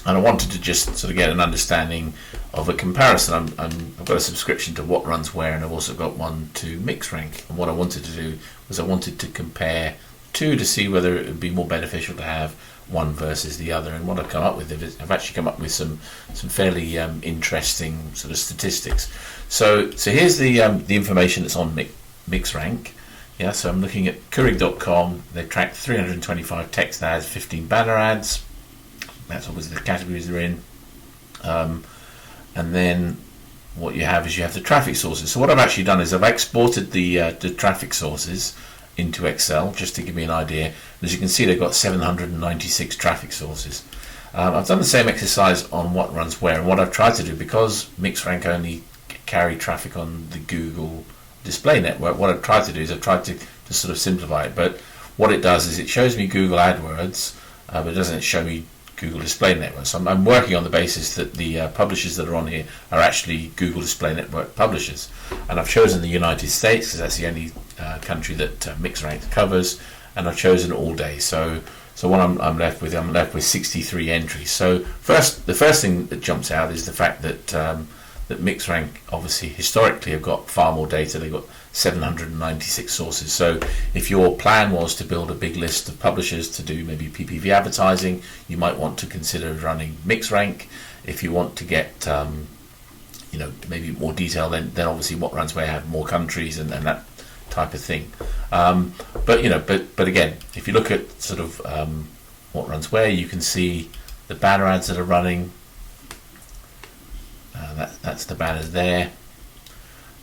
and I wanted to just sort of get an understanding of a comparison. I've got a subscription to What Runs Where, and I've also got one to Mixrank. And what I wanted to do was I wanted to compare two to see whether it would be more beneficial to have one versus the other. And what I've come up with is I've actually come up with some fairly interesting sort of statistics. So here's the information that's on Mixrank. Yeah, so I'm looking at Keurig.com. They tracked 325 text ads, 15 banner ads. That's obviously the categories they're in. And then what you have is you have the traffic sources. So what I've actually done is I've exported the traffic sources into Excel just to give me an idea. As you can see, they've got 796 traffic sources. I've done the same exercise on What Runs Where, and what I've tried to do, because Mixrank only carry traffic on the Google display network, what I've tried to do is I've tried to sort of simplify it. But what it does is it shows me Google AdWords, but it doesn't show me Google Display Network. So I'm working on the basis that the publishers that are on here are actually Google Display Network publishers. And I've chosen the United States because that's the only country that Mixrank covers, and I've chosen all day. So what I'm left with 63 entries. So the first thing that jumps out is the fact that that Mixrank obviously historically have got far more data. They've got 796 sources. So if your plan was to build a big list of publishers to do maybe PPV advertising, you might want to consider running Mixrank. If you want to get maybe more detail, then obviously What Runs Where have more countries and that type of thing. But again, if you look at sort of What Runs Where, you can see the banner ads that are running. That's the banners there.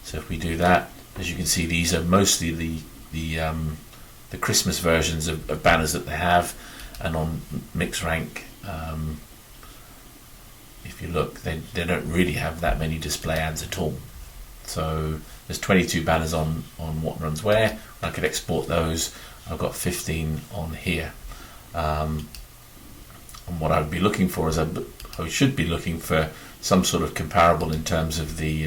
So if we do that, as you can see, these are mostly the Christmas versions of banners that they have. And on Mixrank, if you look, they don't really have that many display ads at all. So there's 22 banners on What Runs Where. I could export those. I've got 15 on here. And what I would be looking for is I should be looking for some sort of comparable in terms of the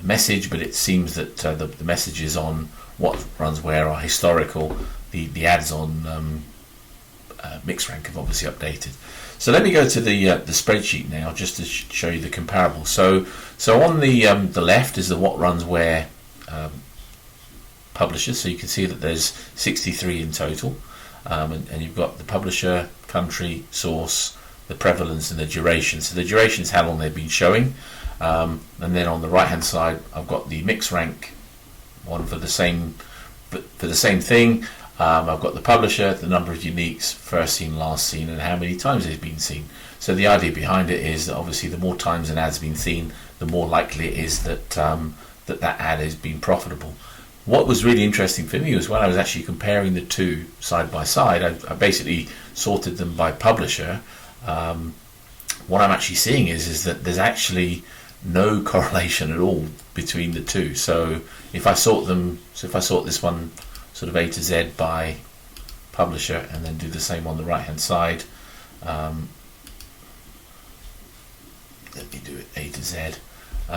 message, but it seems that the messages on What Runs Where are historical. The ads on Mixrank have obviously updated. So let me go to the spreadsheet now just to show you the comparable. So on the left is the What Runs Where publishers. So you can see that there's 63 in total, and you've got the publisher, country, source, the prevalence, and the duration. So the duration is how long they've been showing, and then on the right hand side I've got the Mixrank one for the same thing. I've got the publisher, the number of uniques, first seen, last seen, and how many times it's been seen. So the idea behind it is that obviously the more times an ad's been seen, the more likely it is that that ad has been profitable. What was really interesting for me was when I was actually comparing the two side by side, I basically sorted them by publisher. What I'm actually seeing is that there's actually no correlation at all between the two. So if I sort this one sort of A to Z by publisher, and then do the same on the right hand side, let me do it A to Z.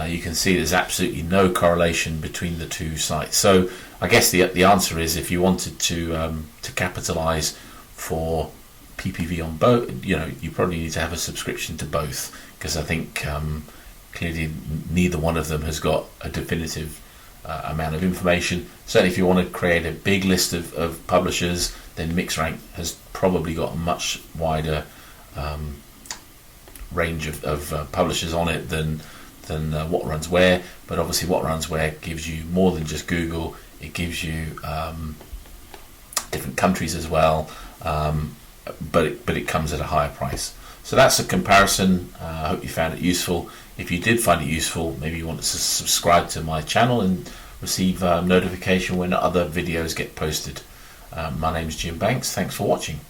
You can see there's absolutely no correlation between the two sites. So I guess the answer is, if you wanted to capitalize for PPV on both, you probably need to have a subscription to both, because I think clearly neither one of them has got a definitive amount of information. Certainly if you want to create a big list of publishers, then Mixrank has probably got a much wider range of publishers on it than What Runs Where. But obviously What Runs Where gives you more than just Google. It gives you different countries as well, but it comes at a higher price. So that's a comparison. I hope you found it useful. If you did find it useful, maybe you want to subscribe to my channel and receive notification when other videos get posted. My name's Jim Banks. Thanks for watching.